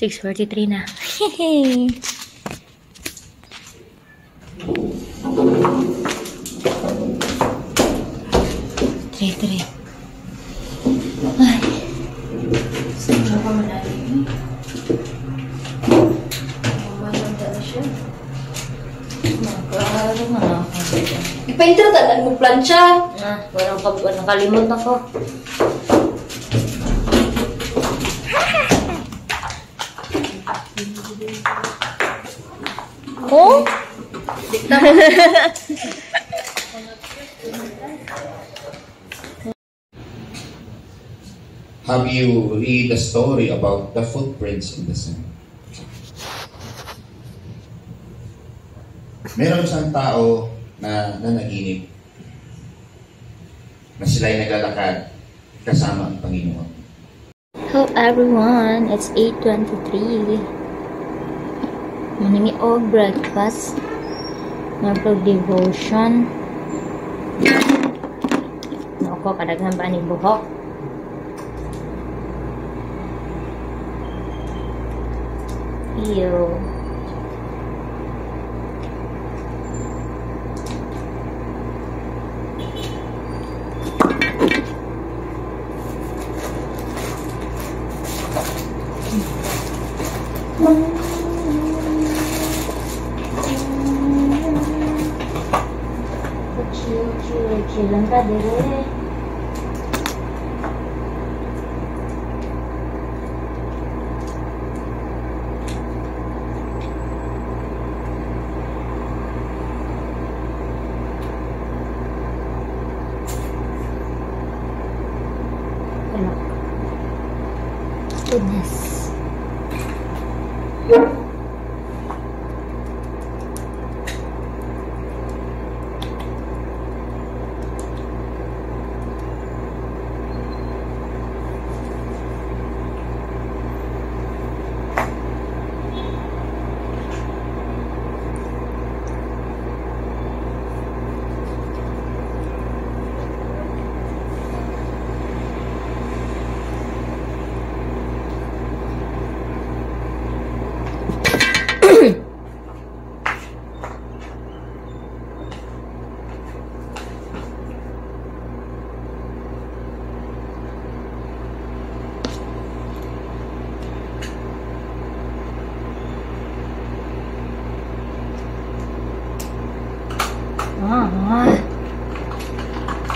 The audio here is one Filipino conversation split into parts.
6:43 na. Hehe. Tre. Ay. Sino ka manali? Mamanda na siya. Magkakaroon na ako. Ipaintro tanan mo plancha. Walang kalimot ako. Oh? Have you read the story about the footprints in the sand? Meron isang tao na nanaginip na sila'y naglalakad kasama ang Panginoon. Hello everyone, it's 8:23. Manimi og breakfast. Mag-devotion. Ako, kadaghan pa ni buhok. Ew. Chill lang ka, dire. Goodness.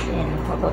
Ayan, ako.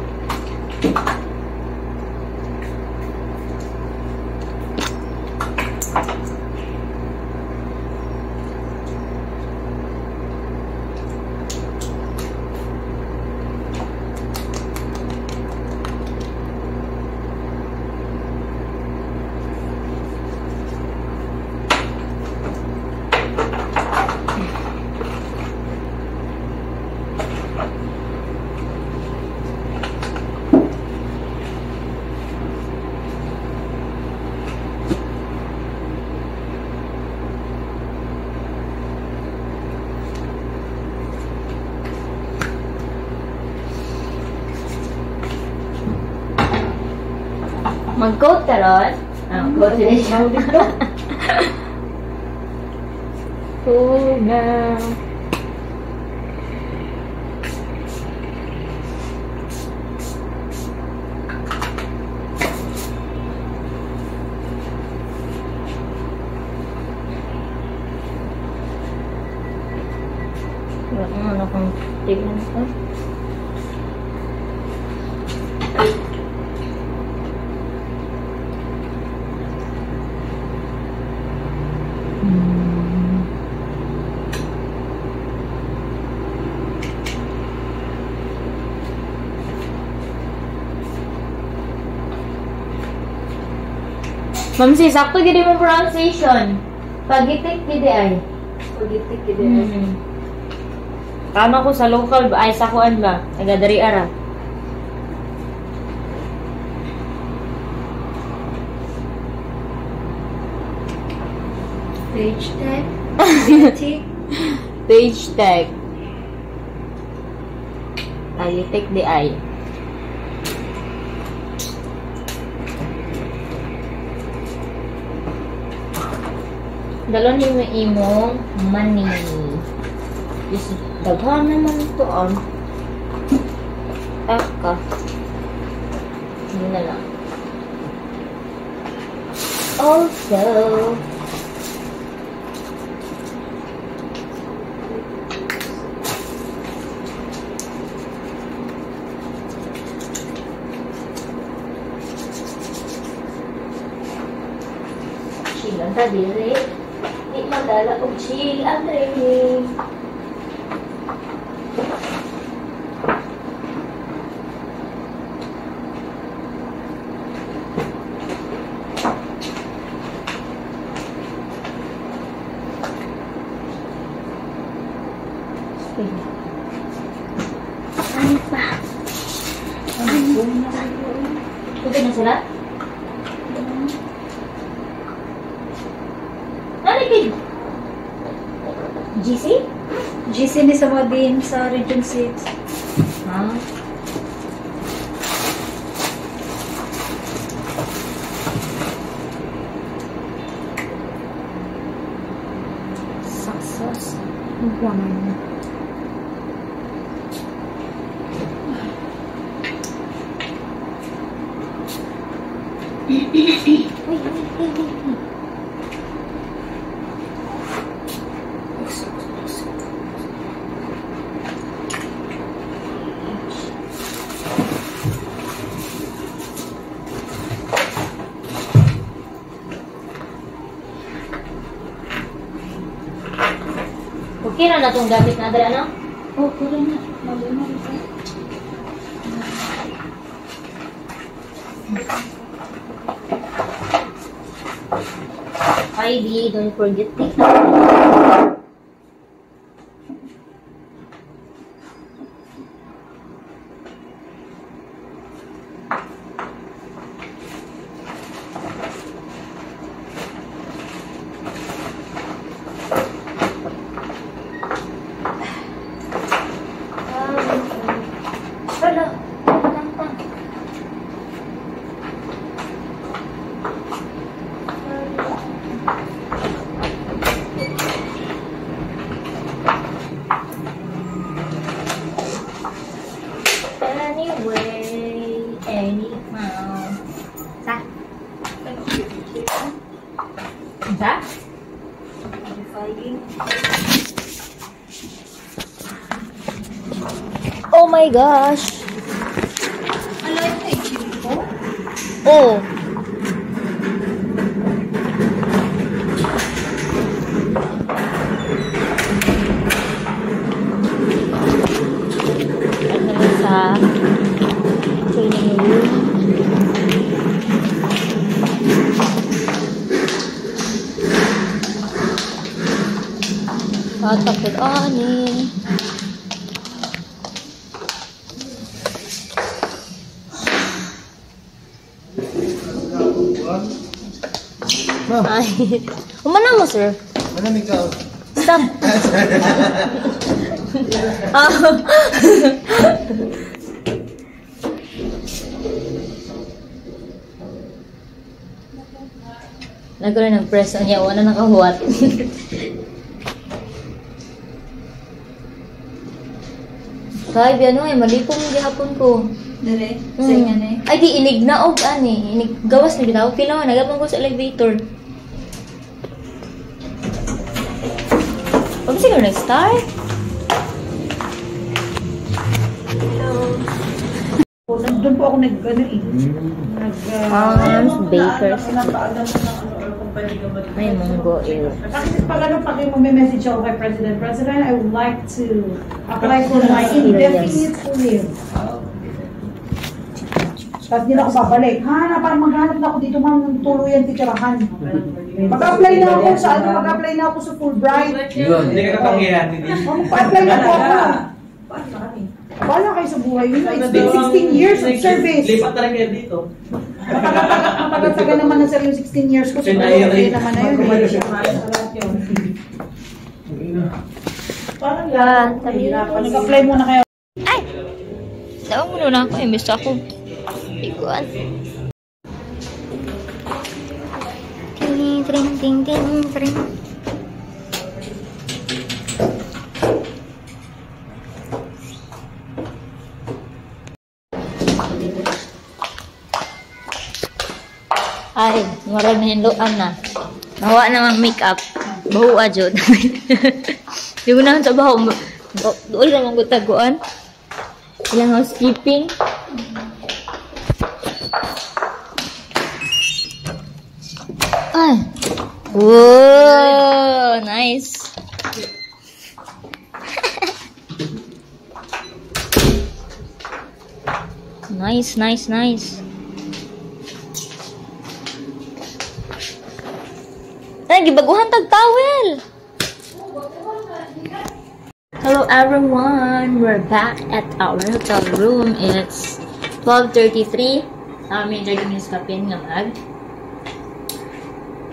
Mag-coat ka ron? Coat din siya dito. Tuga. Ano kung tignan ko? Ma'am sis, sakto gini mo pronunciation. Pagitik gidi ay. Pagitik gidi ay. Kama ko sa local ba? Ay, sa kuan ba? Nagadari ara. Page tag. Page tag. Talitik di ay. Dalon yung imong money. Is daghan naman ito Taka. Hindi na lang. Also, chill ang tadiri. Di magdala og chill ang training. Ano pa? Okay na sila? Ano kay GC? GC ni sa Wadin sa Region 6. Ha? Success. One. Okay na itong gamit na dala, no? Oh, puro na. Mabuna ito. ID, don't forget it. Sa? Oh my gosh! Alive na yung ko? Oh! Ano sa training room? Takot ani. Ay, umana mo sir. Mana ikaw? Stop. Nagkaroon ng press niya, wala nakahuwat. Kaya biano ay malipong gihapon ko. Dere? Sa inyo na eh. Ay di inig na og ani, inig gawas ni bitaw pila na nagapon ko sa elevator. Pag siguro nag-start. Doon po ako Farms, bakers. May munggo iyo. Kasi pag mo may message ako kay President. President, I would like to apply for my indefinite leave. Tapos hindi na ako babalik. Parang maghanap na ako dito mang tuluyan titirahan. Mag-apply na ako sa mag-apply na ako sa Fulbright. Yun, hindi ka kapangyarihan. Mag-apply na po ako. Wala kayo sa buhay nyo. It's been 16 years of service. Lipat na rin kayo dito. Matagal-tagal naman na sir yung 16 years ko. So, okay naman na yun. Parang yan. Nag-apply muna kayo. Ay! Tawag mo na ako. Imbes ako. Ikuan. Ting, ting, ting, ting, ting. Ay, marag na hinloan na. Nawa namang make-up. Bahu ajo. Di ko na sa baho. Doon naman ko taguan. Ilang housekeeping. Ay. Whoa, nice. Nice, nice, nice. Ay, gibaguhan tag towel. Hello everyone, we're back at our hotel room. It's 12:33. May 30 minutes ka pin nga mag.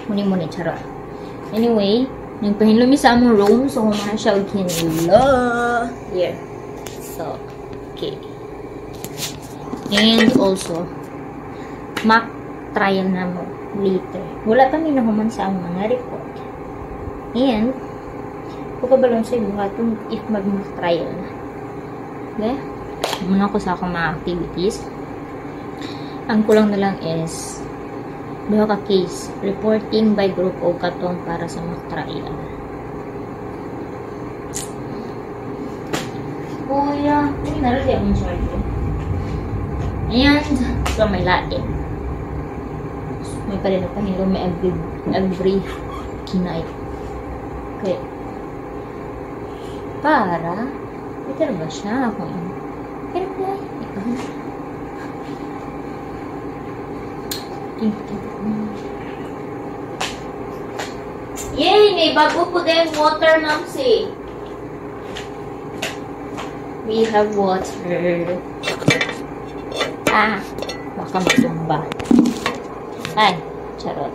Muni charot. Anyway, yung pahinlumi sa among room, so humana siya og kinilo. Here. So, okay. And also, mock trial na mo later. Wala pa may nahuman sa among mga report. And, pagkabalon sa buhaton if mag-mock trial na. Okay? Muna ko sa akong mga activities. Ang kulang na lang is duha ka case. Reporting by group o katong para sa mock trial. Kuya, hindi narali ang charge. And, so may lain. May pa rin pahilo may every kinay. Okay. Para, ito ba siya ako yun? Pero kaya, yay! May bago po din water, Mamsi. We have water. Ah, baka matumba. Ay, charot.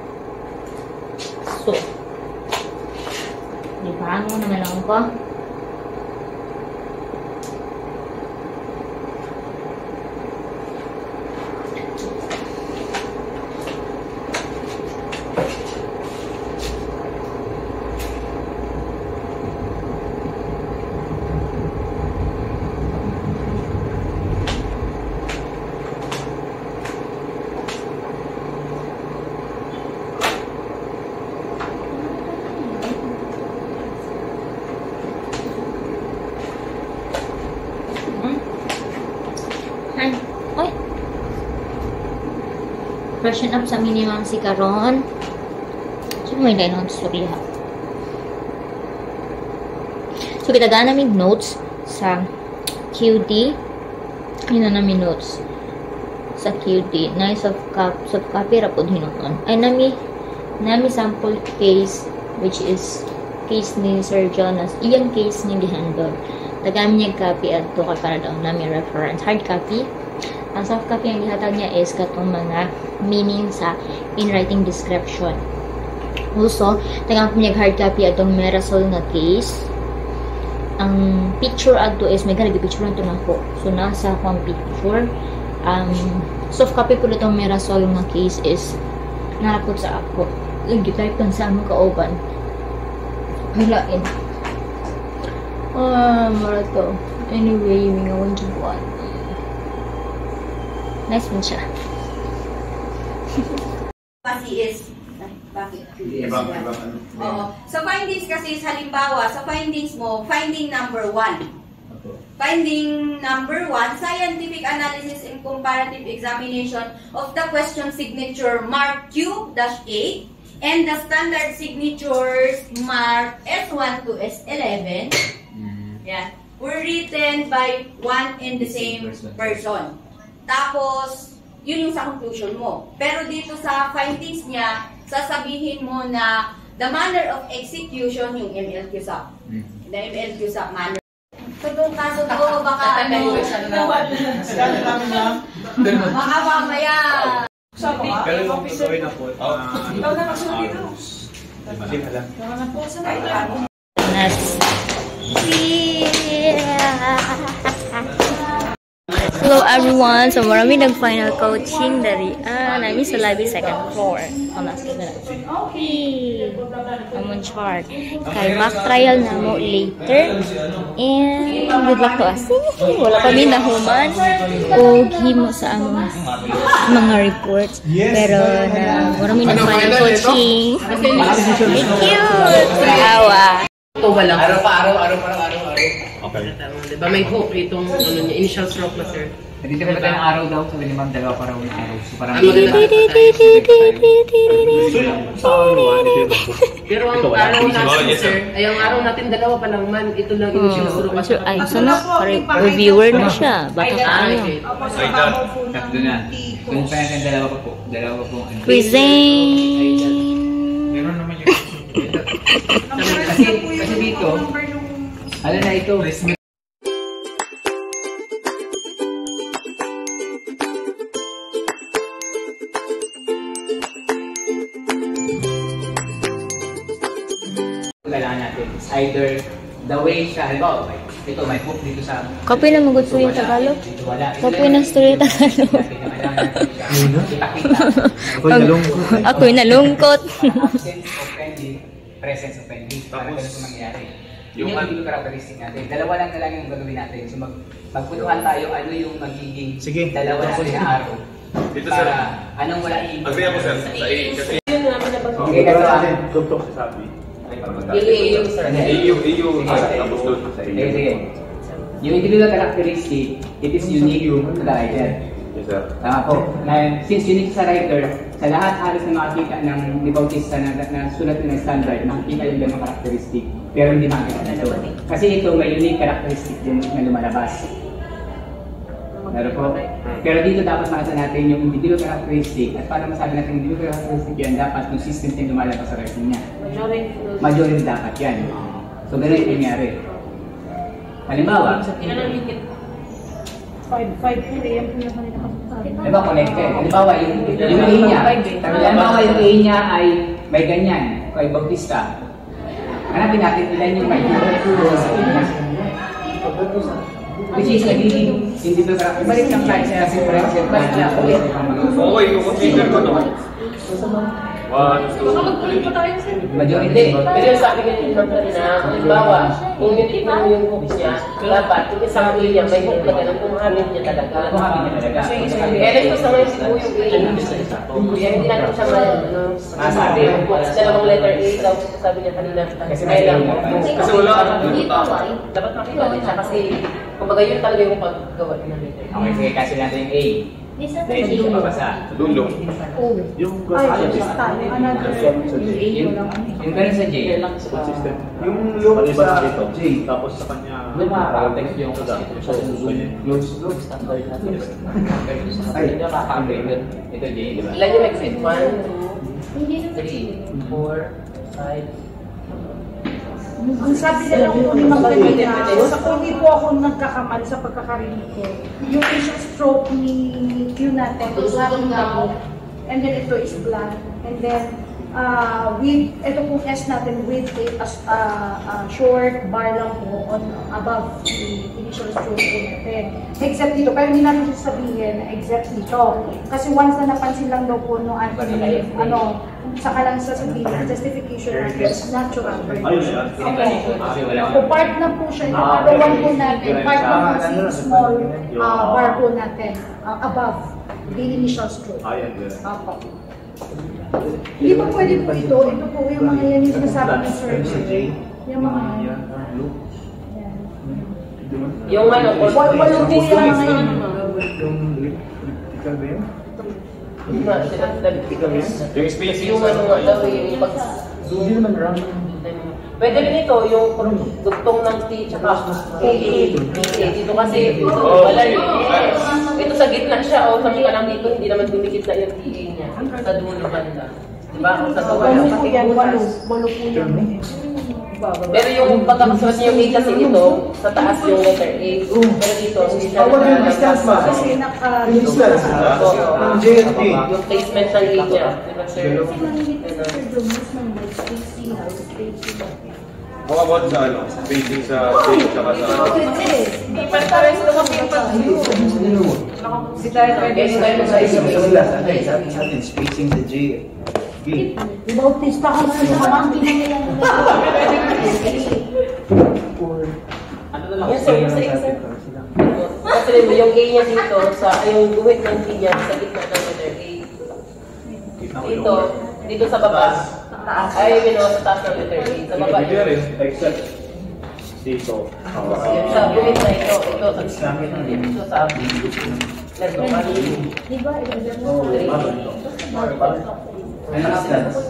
So, lipahan mo naman ako ko. Oy. Freshen up sa minimum si karon. So, may dahil ng story ha. So, kita daan namin notes sa QD. Yun na namin notes sa QD. Na soft copy rapod hinuon. Ay, nami sample case which is case ni Sir Jonas. Iyang case ni gihandle. Tagamin niya copy at to para daw namin reference. Hard copy. Ang soft copy ang ihatag niya is katong mga meaning sa in-writing description. Also, tagamin niya hard copy atong Merasol nga case. Ang picture adto is may picture nito na ko. So, nasa akong picture. Soft copy po itong Merasol nga case is narapot sa ako. Lagi-type kan sa among kauban. Hilain. Mara to. Anyway, may ngawan dyan buwan. Nice mo siya. Kasi is, bakit? Oo. Sa findings kasi, halimbawa, sa findings mo, finding number 1. Finding number 1, scientific analysis and comparative examination of the question signature mark Q-8 and the standard signatures mark S1 to S11 were written by one and the same person. Tapos, yun yung sa conclusion mo. Pero dito sa findings niya, sasabihin mo na the manner of execution, yung MLQ-SAP. The MLQ-SAP manner. So, kung kaso ko, baka ano, baka mamaya. Pero yung tuloy na po. Ikaw na kasunod dito. Ikaw na po sa mga. Nice. Hello everyone! So marami nag-final coaching dari namin sa library second floor. Okay. Amon chart. Kay back trial na mo later. And good luck to us. Wala kami nahuman o himo sa among mga reports. Pero na marami nag-final coaching. Cute! Awa! Ito ba lang? Araw. Okay. Diba may hope itong initial stroke na, sir? Dito ba tayong araw daw? Sabi ni ma'am, dalawa pa raw na araw. So parang... Pero ang araw natin, sir, ay ang araw natin dalawa pa lang man. Ito lang initial stroke. Ay, sana reviewer na siya. Baka tayo. Doon na. Doon pa natin dalawa pa po. Dalawa pa po. Present! Meron naman yung... Kasi dito, alam na ito. Kailangan natin is either the way siya, halimbawa, ito may hook dito sa... Copy na magod po yung Tagalog. Copy na story Tagalog. Ako'y nalungkot. Absence of friendly, presence of friendly. Para ganun ito mangyayari. Yung magiging characteristic natin. Dalawa lang na lang yung gagawin natin. So magputuhan tayo ano yung magiging dalawa natin na araw. Dito para sir. anong wala i... Agree ako sir. Sa A. Kasi Okay, kasi... tuktok sa sabi. Yung sir. EU. Tapos doon sa A. Sige. Yung individual characteristic, it is unique to the writer. Yes sir. Tama po. Since unique sa writer, sa lahat halos na makakita ng debautista na sulat ng standard, makikita yung ganong characteristic. Pero hindi makikita ito. Kasi ito may unique characteristic din na lumalabas. Pero dito dapat makita natin yung individual characteristic at para masabi natin yung individual characteristic yan, dapat yung system din lumalabas sa writing niya. Majority dapat yan. So ganun yung nangyari. Halimbawa, 5 p.m. po yung kanina kasi. diba connected? Halimbawa, yung A niya, halimbawa yung A niya ay may ganyan, kay Bautista. Hanapin natin ilan yung may sa A niya. Which is nagiging hindi ba karapin. Balik lang tayo sa reference. Balik lang ulit. Okay, consider ko naman. 1, 2, 3. Majority. Pero yung sabi nga yung number na, halimbawa, kung nitignan mo yung hook niya, dapat, yung isang A niya, may hook na ganun, kumahamit niya talaga. Kumahamit niya talaga. Kaya ito sa ngayon siguro yung A. Kaya hindi natin siya masabi. Dalawang letter A, daw sabi niya kanina. Kasi may lang. Kasi wala. Dapat makita din siya kasi, kumbaga yun talaga yung paggawa ng letter. Okay, sige, kasi natin yung A. Hindi ko mabasa. Dulo. Yung Yung ganun sa J. Yung lumang sa J, tapos sa kanya... Lumang yung ito J, di ba? Ilan yung exit? 1, 2, 3, 4, 5. Ang sabi nila kung hindi magkakita, kung hindi po ako nagkakamali sa pagkakarinig ko, yung initial stroke ni Q natin, sabi nga, and then ito is blunt, and then with, ito pong S natin with a short bar lang po on above the initial stroke po natin. Except dito, pero hindi natin sabihin na except dito. Kasi once na napansin lang daw po no Anthony, saka lang sasabihin, justification natin is natural. So part na po siya, ipagawan po natin, part na po si small bar po natin, above the initial stroke. Opo. Hindi pa pwede po ito po yung mga yan yung sinasabi ng surgery. Yung mga yan. Yung ano, Walang po yung mga yan. Yung space yung ano nga daw yung pag... Pwede rin ito, yung dugtong ng T tsaka dito kasi wala rin. Ito sa gitna siya o sabi ka lang dito, hindi naman dumikit na yung TA niya. Sa dulo banda. Diba? Sa dulo. Walo po yan. Pero yung pagkakasulat niya yung A kasi ito, sa taas yung letter A. Pero dito, hindi siya Kasi naka... yung placement ng A niya. Diba sir? How about sa spacing sa stage at sa... Hindi pa rin pares naman yung pag-view. Hindi tayo pwede sa Sa atin, spacing the J. B. Bautista ka na sa kamangkin na nila. Ano na lang? Yes, sir. Kasi yung A niya dito, yung guhit ng T niya sa gitna ng letter A. Dito sa baba. Ay, sa taas ng letter A. Sa baba. Except dito. Sa guhit na ito sa letter A. Di ba? Ay, nakastas.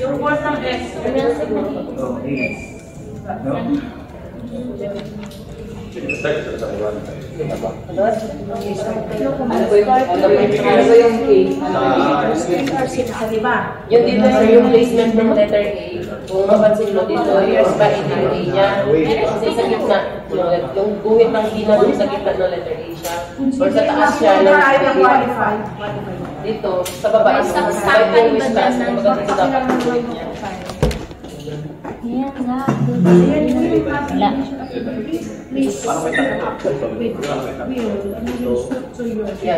Yung word ng S. Oh, A. No? Ano ba yung A? Yung dito sir, yung placement ng letter A, kung mapansin mo dito, years ba ito yung A niya? Kasi sa gitna, yung guhit ng D na sa gitna ng letter A siya. Or sa taas siya ng dito, sa baba, yung wistas, yung magandang dapat yung guhit niya. Yan nga. Wala. Yan,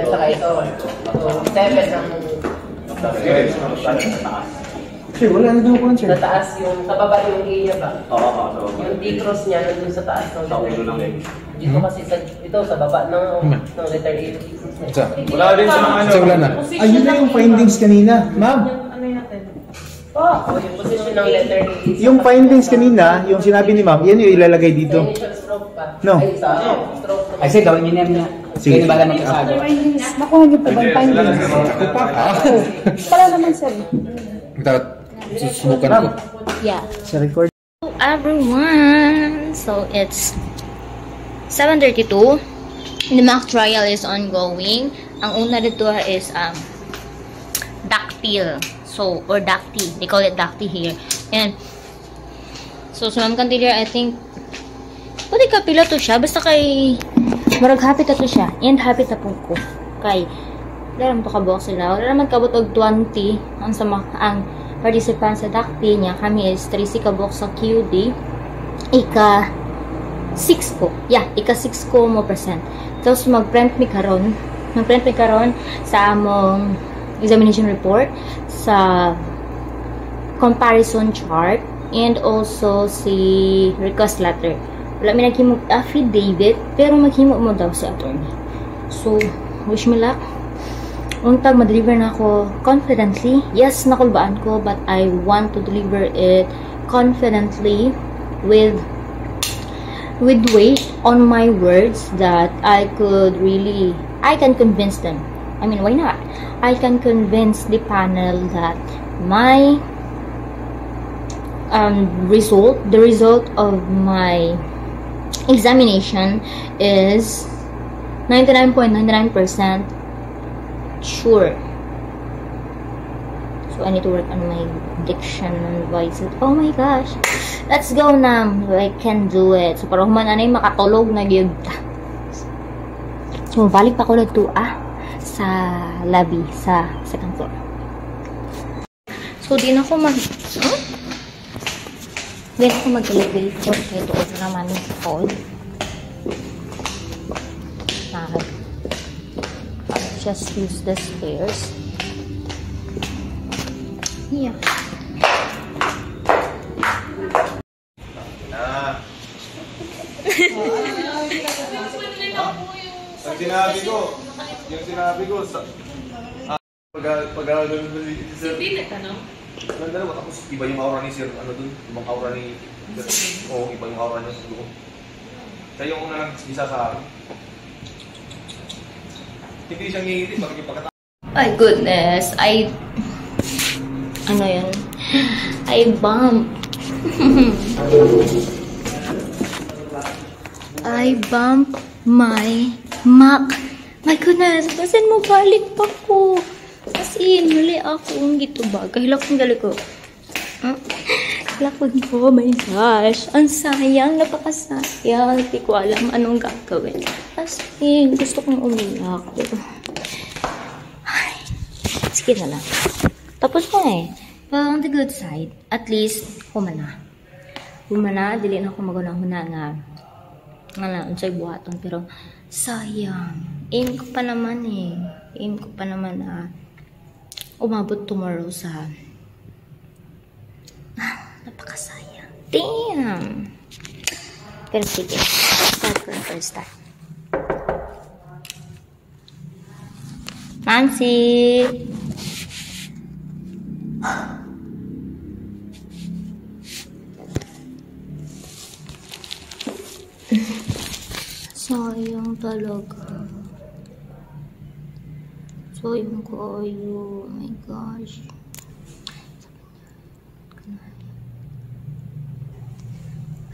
saka ito. So, 7 ang Sir, wala na daw po, sir. sa taas yung, sa baba yung A niya ba? Oo. Yung D-cross niya nandun sa taas ng letter A. Dito kasi sa baba ng letter A. Wala din sa mga ano. Wala na. Ayun na yung findings kanina, ma'am. Yung position ng letter A. Yung findings kanina, yung sinabi ni ma'am, yan yung ilalagay Sa dito. initial stroke pa. No. Ay, sa stroke. Ay, sige, gawin niyo na. Sige. Kaya na ba magkasabi? Nakuha niyo pa ba yung findings? Wala naman sir. Susubukan ko. Yeah. Sa record. Hello everyone! So it's 7:32. The mock trial is ongoing. Ang una dito is dactyl. So, or dacty. They call it dacty here. And so sa Ma'am Cantiller, I think pwede kapila to siya. Basta kay marag happy ta to siya. And happy ta po ko. Kay wala naman to kabuok sila. Wala naman kabot og 20 ang participants sa dacty niya. Kami is 30 kabuok sa QD. Ika 6 ko. Yeah, ika 6 ko mo percent. Tapos mag-print mi karon sa among examination report, sa comparison chart, and also si request letter. Wala mi naghimo affidavit, pero maghimo mo daw si attorney. So, wish me luck. Untag ma-deliver na ako confidently. Yes, nakulbaan ko, but I want to deliver it confidently with weight on my words that I can convince them. I mean, why not? I can convince the panel that my the result of my examination is 99.99% sure. So I need to work on my diction and voice. Oh my gosh. Let's go na. I can do it. So parang humananay makatulog na gyud. So balik pa ko na to sa lobby sa second floor. So di na ako mag-elevator kaya doon naman yung hall. I'll just use the stairs. Yeah. Yung sinabi ko sa pag-aaral ko si Sir. Ganda naman, tapos iba yung aura ni Sir, ibang aura ni iba yung aura niya sa doon. Kaya yung una lang isa sa akin. Hindi siya ngingiti, bakit yung pagkatapos. My goodness, I bumped my Mac. My goodness, basin mo balik pa ko. As in, huli akong gitubag. Kahilak kong gali ko. Hilakon ko, oh my gosh. Ang sayang, napakasayang. Hindi ko alam anong gagawin. As in, gusto kong umiyak. Ay, sige na lang. Tapos na eh. But on the good side, at least, humana. Dili na ako magunang-huna nga nga unsay buhaton, pero sayang. Aim ko pa naman na umabot tomorrow sa napakasayang. Damn! Pero sige, start ko na first start. Nancy! Sayang talaga. Sayang kayo. Oh my gosh.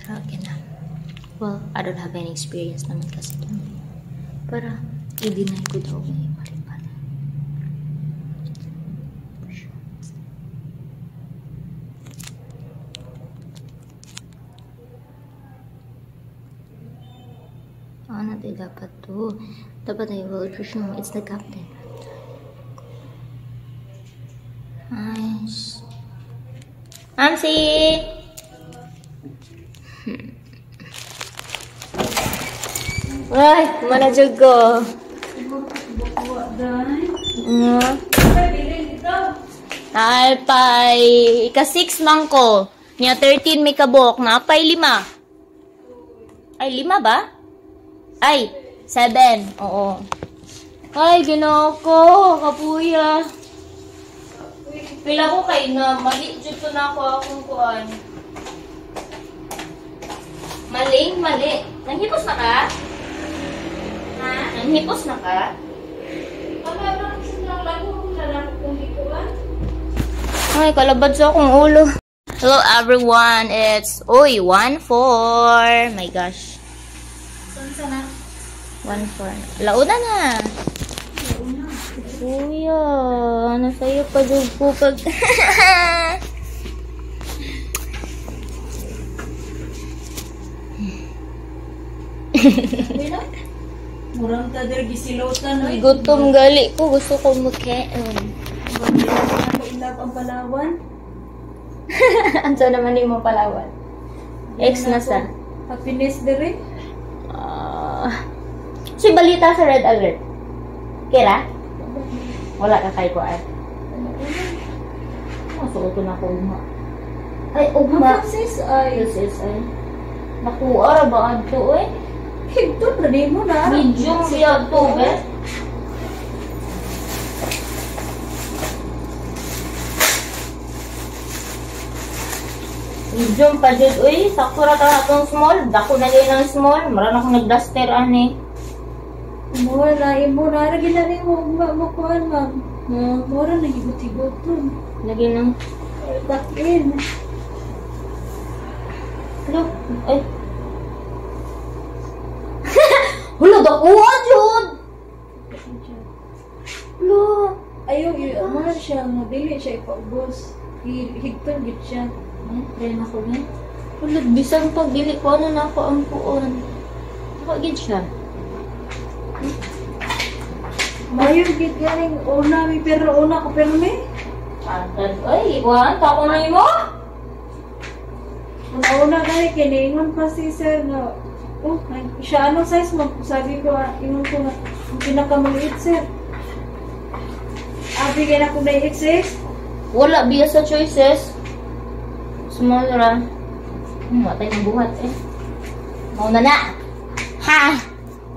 Pero okay na. Well, I don't have any experience naman kasi doon. Para i-deny ko daw may mali-mali. Ano tayo dapat to? Dapat I will presume it's the captain. Nice. Nancy! Ay, manajog ko. Alpay, ika-6 man ko. Niya 13 may kabok na. Apay 5. Ay, 5 ba? Ay, 7. Oo. Ay, ginawa ko. Kapuya. Pila ko kay na. Mali. Dito na ako akong kuhan. Mali. Nanghipos na ka? Ha? Nanghipos na ka? Ay, kalabad sa akong ulo. Hello everyone. It's 1-4. My gosh. Sana. 1-4. Launa na. Kuya, nasa'yo pa dyan po pag... Murang tader gisilotan. Gutom gali ko. Gusto ko magkain. Ako ilap ang Palawan. Anso naman yung mga Palawan. Ex na sa. Happiness dire. So, balita sa Red Alert. Kira? Wala ka kay Kuan. Masuot na ko uma. Ay, ugma. Sis ay. Sis ay. Nakuha ra ba adto eh? Higto na din mo na. Medium siya to, eh. Medium pa dyan. Uy, sakura ka na itong small. Dako na din ang small. Maran akong nag-duster, ani. Mura, imo na. Lagi na rin mo makuhan, ma'am. Mura, nagigot-igot to. Lagi ng... Takin. Hello? Ay. Hulo, dakuha, Jud! Hulo. Ayaw, mahal siya. Nabili siya ipaubos. Higto, git siya. Ay, try na ko na. Hulo, bisang pag dili ko ano na ako ang puon. Nakagid siya. Mayo, git galing. Una, may pero una ko pero may. Antad. Ay, iwan. Tako na mo. Una galing, kinaingon pa si sir na, siya anong size mo? Sabi ko, ingon ko na, ang pinakamaliit sir. Bigyan ako na i-exist. Wala, biya sa choices. Small ra. Matay ng buhat eh. Mauna na. Ha!